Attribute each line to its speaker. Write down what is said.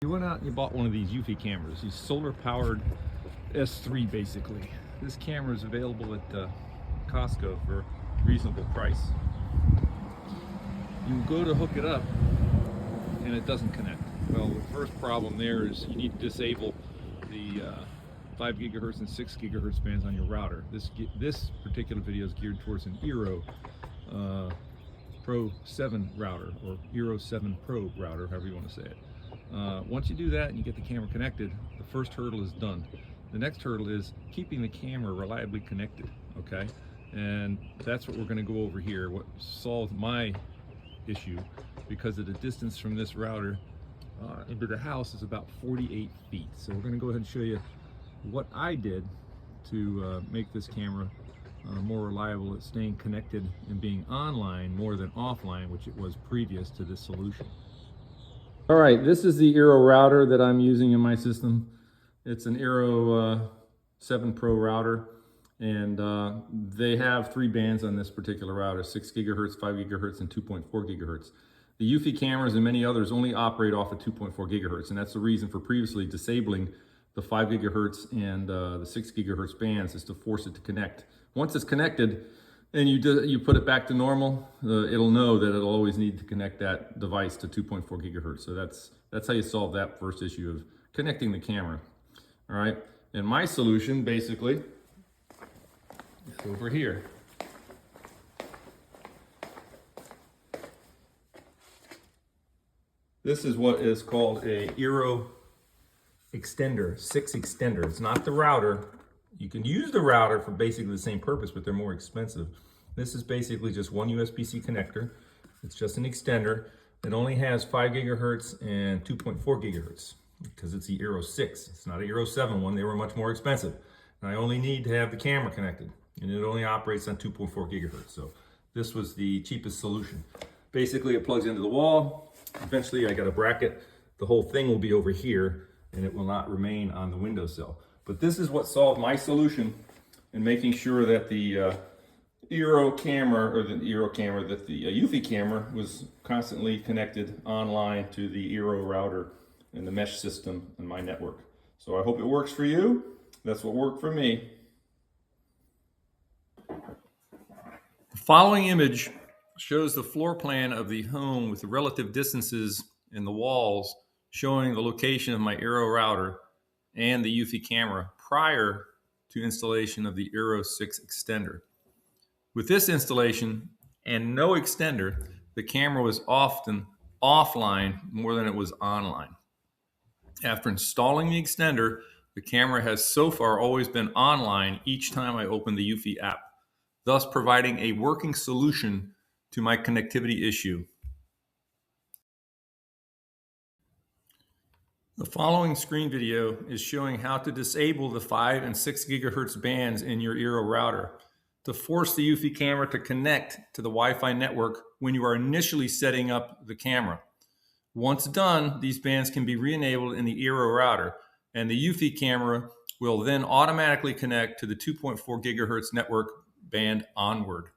Speaker 1: You went out and you bought one of these Eufy cameras, these solar-powered S3 basically. This camera is available at Costco for a reasonable price. You go to hook it up and it doesn't connect. Well, the first problem there is you need to disable the 5 gigahertz and 6 gigahertz bands on your router. This particular video is geared towards an EERO Pro 7 router, or EERO 7 Pro router, however you want to say it. Once you do that and you get the camera connected, the first hurdle is done. The next hurdle is keeping the camera reliably connected, okay? And that's what we're going to go over here. What solved my issue, because of the distance from this router into the house is about 48 feet. So we're going to go ahead and show you what I did to make this camera more reliable at staying connected and being online more than offline, which it was previous to this solution. All right, this is the EERO router that I'm using in my system. It's an EERO 7 Pro router, and they have 3 bands on this particular router: 6 gigahertz, 5 gigahertz, and 2.4 gigahertz. The Eufy cameras and many others only operate off of 2.4 gigahertz, and that's the reason for previously disabling the 5 gigahertz and the 6 gigahertz bands, is to force it to connect. Once it's connected and you put it back to normal, it'll know that it'll always need to connect that device to 2.4 gigahertz. So that's how you solve that first issue of connecting the camera. All right, and my solution basically is over here. This is what is called a EERO extender, 6 extender. It's not the router. You can use the router for basically the same purpose, but they're more expensive. This is basically just one USB-C connector. It's just an extender. It only has 5 gigahertz and 2.4 gigahertz because it's the EERO 6. It's not an EERO 7 one. They were much more expensive. And I only need to have the camera connected, and it only operates on 2.4 gigahertz. So this was the cheapest solution. Basically, it plugs into the wall. Eventually, I got a bracket. The whole thing will be over here, and it will not remain on the windowsill. But this is what solved my solution in making sure that the EERO camera, or the Eufy camera was constantly connected online to the EERO router and the mesh system in my network. So I hope it works for you. That's what worked for me. The following image shows the floor plan of the home with the relative distances in the walls, showing the location of my EERO router and the Eufy camera prior to installation of the EERO 6 extender. With this installation and no extender, the camera was often offline more than it was online. After installing the extender, the camera has so far always been online each time I open the Eufy app, thus providing a working solution to my connectivity issue. The following screen video is showing how to disable the 5 and 6 gigahertz bands in your EERO router to force the Eufy camera to connect to the Wi-Fi network when you are initially setting up the camera. Once done, these bands can be re-enabled in the EERO router, and the Eufy camera will then automatically connect to the 2.4 gigahertz network band onward.